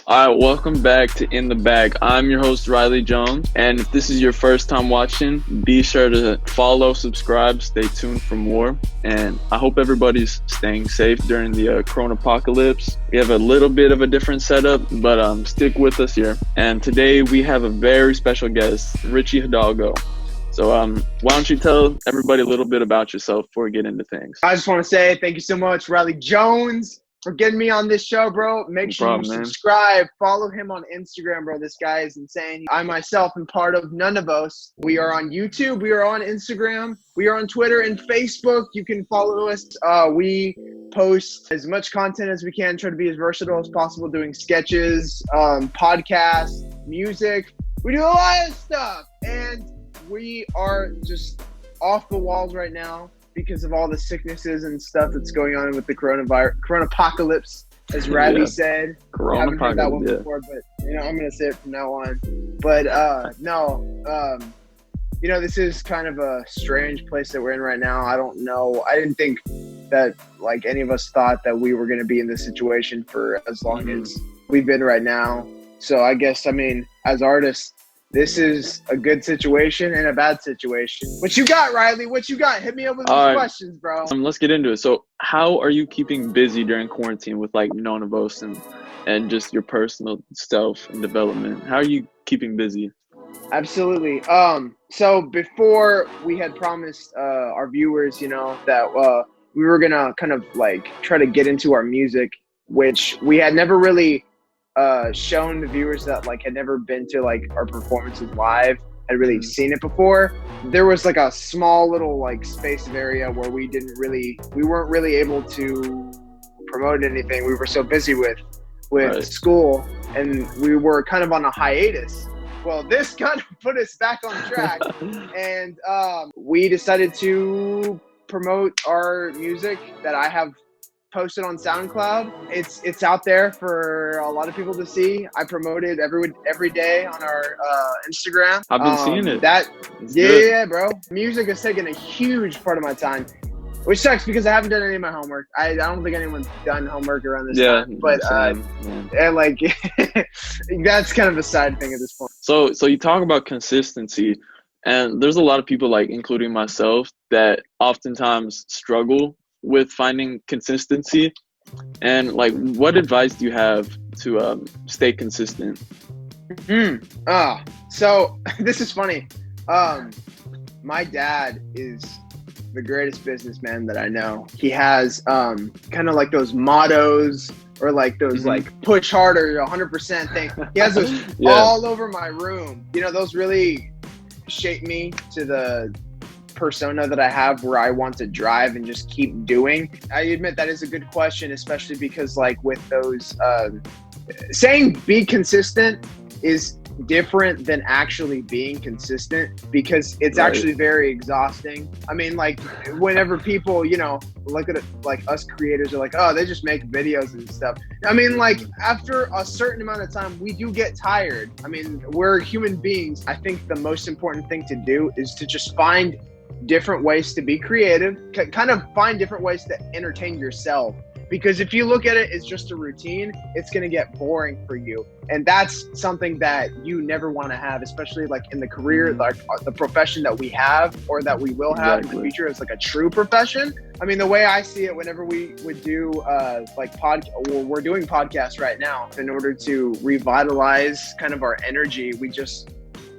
All right, welcome back to In the Bag. I'm your host, Riley Jones. And if this is your first time watching, be sure to follow, subscribe, stay tuned for more. And I hope everybody's staying safe during the Corona apocalypse. We have a little bit of a different setup, but stick with us here. And today we have a very special guest, Richie Hidalgo. So why don't you tell everybody a little bit about yourself before we get into things? I just want to say thank you so much, Riley Jones, for getting me on this show, bro. Make sure you subscribe. Follow him on Instagram, bro. This guy is insane. I myself am part of None of Us. We are on YouTube. We are on Instagram. We are on Twitter and Facebook. You can follow us. We post as much content as we can, try to be as versatile as possible, doing sketches, podcasts, music. We do a lot of stuff. And we are just off the walls right now because of all the sicknesses and stuff that's going on with the corona apocalypse, as Ravi said. I haven't heard that one before, but I'm gonna say it from now on. But this is kind of a strange place that we're in right now. I don't know. I didn't think that any of us thought that we were gonna be in this situation for as long as we've been right now. So I guess as artists, this is a good situation and a bad situation. What you got, Riley? What you got? Hit me up with those questions, bro. Let's get into it. So how are you keeping busy during quarantine with None of Us and just your personal self and development? How are you keeping busy? Absolutely. So before we had promised our viewers, that we were gonna kind of try to get into our music, which we had never really shown the viewers that had never been to our performances live, had really seen it before. There was a small little space of area where we weren't really able to promote anything. We were so busy with school, and we were kind of on a hiatus. Well, this kind of put us back on track, and we decided to promote our music that I have posted on SoundCloud. It's out there for a lot of people to see. I promote it every day on our Instagram. I've been seeing it. Yeah, bro. Music has taken a huge part of my time, which sucks because I haven't done any of my homework. I don't think anyone's done homework around this time. But that's kind of a side thing at this point. So you talk about consistency, and there's a lot of people, including myself, that oftentimes struggle with finding consistency. And what advice do you have to stay consistent? So this is funny. My dad is the greatest businessman that I know. He has kind of those mottos or those push harder 100% thing. He has those all over my room. Those really shape me to the persona that I have, where I want to drive and just keep doing. I admit that is a good question, especially because with those saying be consistent is different than actually being consistent, because it's actually very exhausting. Whenever people look at it, us creators are oh, they just make videos and stuff. After a certain amount of time, we do get tired. We're human beings. I think the most important thing to do is to just find different ways to be creative, kind of find different ways to entertain yourself, because if you look at it as just a routine, it's going to get boring for you, and that's something that you never want to have, especially in the career, the profession that we have or that we will have in the future is a true profession. The way I see it, whenever we would do we're doing podcasts right now, in order to revitalize kind of our energy, we just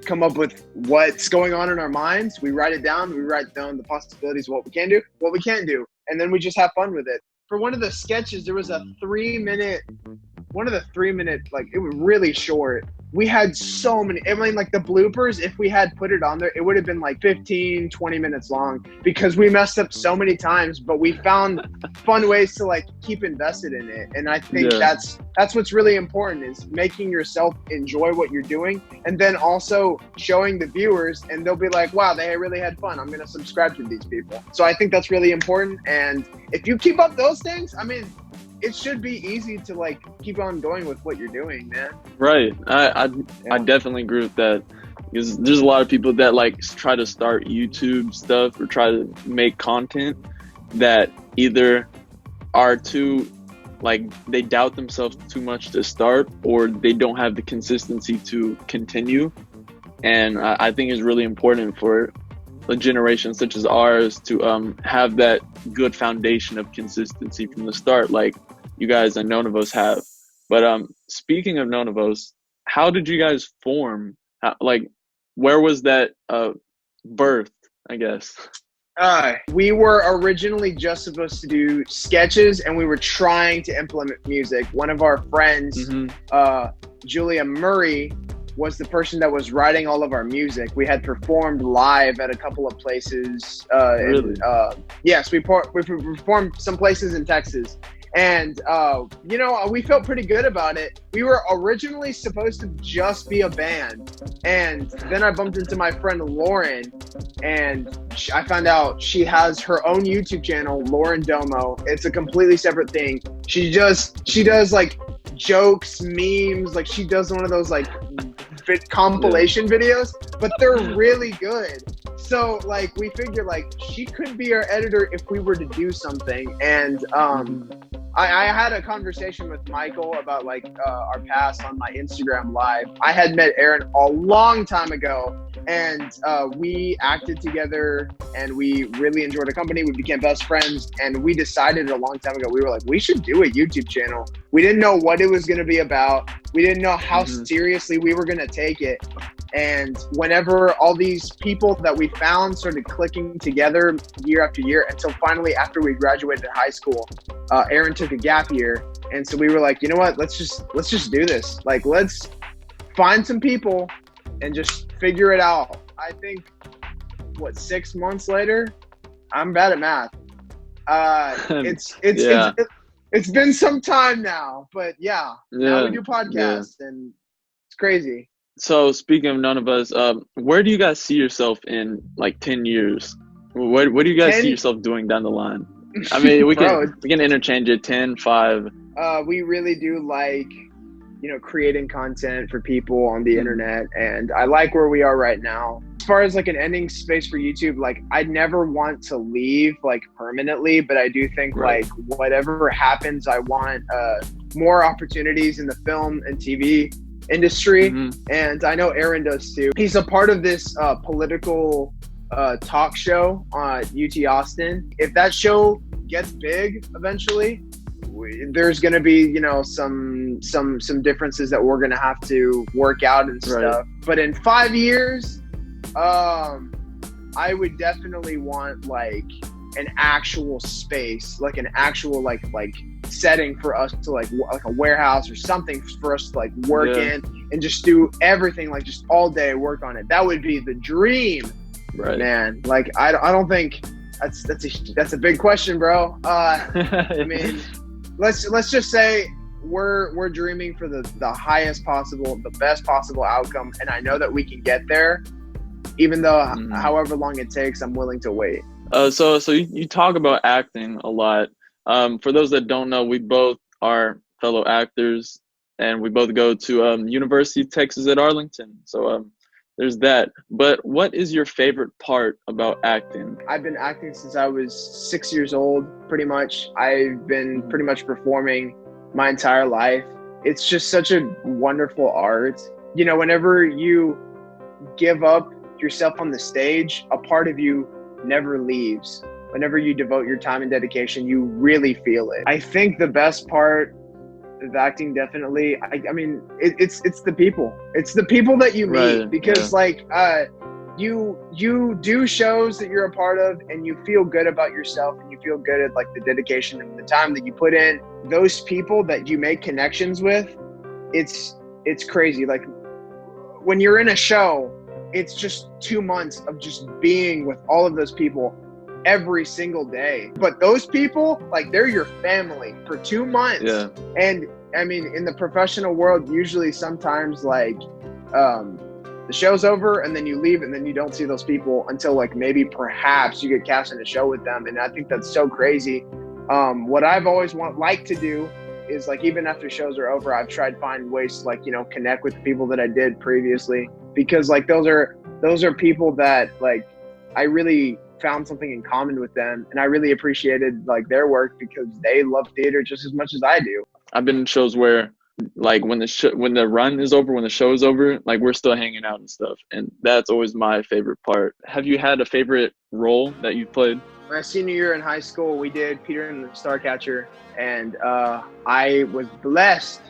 come up with what's going on in our minds. We write it down. We write down the possibilities of what we can do, what we can't do, and then we just have fun with it. For one of the sketches, there was a 3-minute, it was really short. We had so many, the bloopers, if we had put it on there, it would have been 15, 20 minutes long, because we messed up so many times, but we found fun ways to keep invested in it. And I think that's what's really important, is making yourself enjoy what you're doing, and then also showing the viewers, and they'll be wow, they really had fun. I'm going to subscribe to these people. So I think that's really important. And if you keep up those things, it should be easy to keep on going with what you're doing, man. Right. I definitely agree with that, because there's a lot of people that try to start YouTube stuff or try to make content that either are too like they doubt themselves too much to start, or they don't have the consistency to continue. And I think it's really important for a generation such as ours to have that good foundation of consistency from the start, like you guys and None of Us have. But speaking of None of Us, how did you guys form? Like, where was that birth, I guess? We were originally just supposed to do sketches, and we were trying to implement music. One of our friends, Julia Murray, was the person that was writing all of our music. We had performed live at a couple of places. Really? Yes, we performed some places in Texas. And, we felt pretty good about it. We were originally supposed to just be a band. And then I bumped into my friend Lauren, and I found out she has her own YouTube channel, Lauren Domo. It's a completely separate thing. She does like jokes, memes, like she does one of those like compilation videos, but they're really good. So like we figured like she could be our editor if we were to do something. And I had a conversation with MicHill about like our past on my Instagram live. I had met Aaron a long time ago, and we acted together, and we really enjoyed the company. We became best friends, and we decided a long time ago, we were like, we should do a YouTube channel. We didn't know what it was going to be about. We didn't know how seriously we were going to take it. And whenever all these people that we found started clicking together year after year, until finally after we graduated high school, Aaron took a gap year. And so we were like, you know what, let's just do this. Like, let's find some people and just figure it out. I think, 6 months later, I'm bad at math. It's been some time now, but now we do podcasts and it's crazy. So speaking of None of Us, where do you guys see yourself in like 10 years? What do you guys see yourself doing down the line? I mean, we can interchange it 10, 5. We really do like, creating content for people on the internet, and I like where we are right now. As far as like an ending space for YouTube, like I'd never want to leave like permanently, but I do think like whatever happens, I want more opportunities in the film and TV industry. And I know Aaron does too. He's a part of this political talk show on UT Austin. If that show gets big eventually, there's going to be some differences that we're going to have to work out and stuff. But in 5 years, I would definitely want like an actual space, like an actual like setting for us to like a warehouse or something for us to like work in and just do everything, like just all day work on it. That would be the dream, man. Like I don't think that's a big question, bro. I mean, let's just say we're dreaming for the highest possible, the best possible outcome, and I know that we can get there, even though however long it takes, I'm willing to wait. So you talk about acting a lot. For those that don't know, we both are fellow actors, and we both go to University of Texas at Arlington. So there's that. But what is your favorite part about acting? I've been acting since I was 6 years old, pretty much. I've been pretty much performing my entire life. It's just such a wonderful art. Whenever you give up yourself on the stage, a part of you never leaves. Whenever you devote your time and dedication, you really feel it. I think the best part of acting, definitely, I mean, it's the people. It's the people that you meet, because you do shows that you're a part of, and you feel good about yourself, and you feel good at like the dedication and the time that you put in. Those people that you make connections with, it's crazy. Like when you're in a show, it's just 2 months of just being with all of those people every single day. But those people, like, they're your family for 2 months. Yeah. And I mean, in the professional world, usually sometimes like the show's over and then you leave and then you don't see those people until like maybe perhaps you get cast in a show with them. And I think that's so crazy. What I've always liked to do is like, even after shows are over, I've tried to find ways to like, connect with the people that I did previously, because like those are people that like I really found something in common with them, and I really appreciated like their work because they love theater just as much as I do. I've been in shows where like when the run is over, when the show is over, like we're still hanging out and stuff, and that's always my favorite part. Have you had a favorite role that you've played? My senior year in high school, we did Peter and the Starcatcher, and I was blessed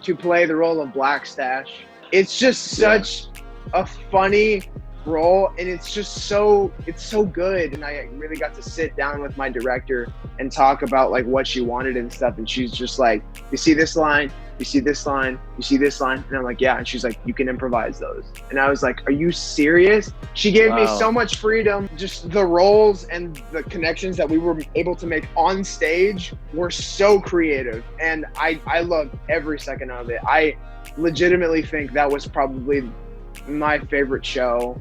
to play the role of Black Stash. It's just such a funny role, and it's so good. And I really got to sit down with my director and talk about like what she wanted and stuff. And she's just like, you see this line, you see this line, you see this line. And I'm like, yeah. And she's like, you can improvise those. And I was like, are you serious? She gave me so much freedom. Just the roles and the connections that we were able to make on stage were so creative. And I loved every second of it. I legitimately think that was probably my favorite show,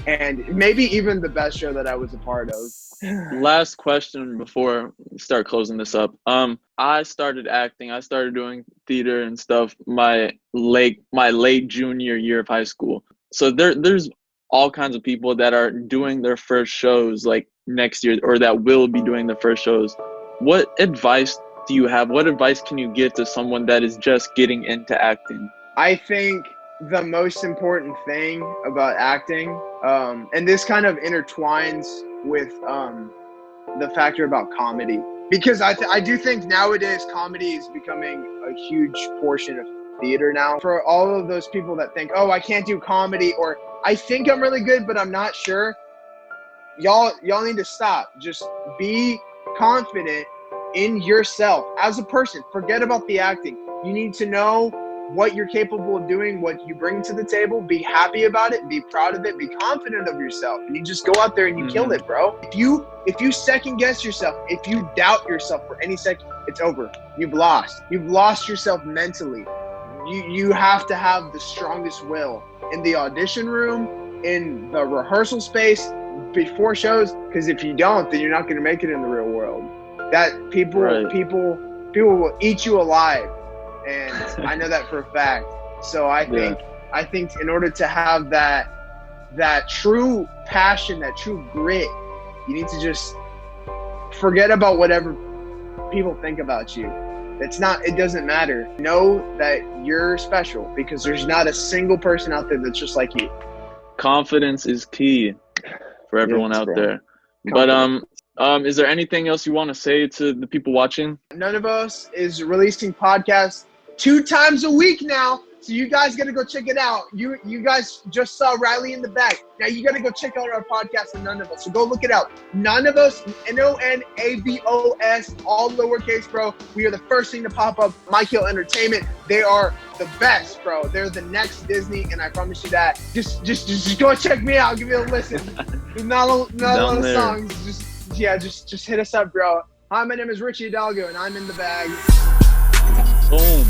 and maybe even the best show that I was a part of. Last question before we start closing this up. I started acting. I started doing theater and stuff my late junior year of high school. So there's all kinds of people that are doing their first shows like next year, or that will be doing their first shows. What advice do you have? What advice can you give to someone that is just getting into acting? I think the most important thing about acting, and this kind of intertwines with the factor about comedy, because I do think nowadays comedy is becoming a huge portion of theater now. For all of those people that think, oh, I can't do comedy, or I think I'm really good, but I'm not sure, y'all need to stop. Just be confident in yourself as a person. Forget about the acting. You need to know what you're capable of doing, what you bring to the table. Be happy about it, be proud of it, be confident of yourself, and you just go out there and you kill it, bro. If you second guess yourself, if you doubt yourself for any second, it's over. You've lost yourself mentally. You have to have the strongest will in the audition room, in the rehearsal space, before shows, because if you don't, then you're not going to make it in the real world. That people will eat you alive. And I know that for a fact. So I think in order to have that true passion, that true grit, you need to just forget about whatever people think about you. It doesn't matter. Know that you're special, because there's not a single person out there that's just like you. Confidence is key for everyone out there. But is there anything else you want to say to the people watching? None of Us is releasing podcasts 2 times a week now, so you guys gotta go check it out. You guys just saw Riley in the Bag. Now you gotta go check out our podcast and None of Us. So go look it out. None of Us, NONABOS, all lowercase, bro. We are the first thing to pop up. MicHill Entertainment. They are the best, bro. They're the next Disney, and I promise you that. Just go check me out. I'll give you a listen. There's not a lot of songs. Just hit us up, bro. Hi, my name is Richie Hidalgo, and I'm in the bag. Boom.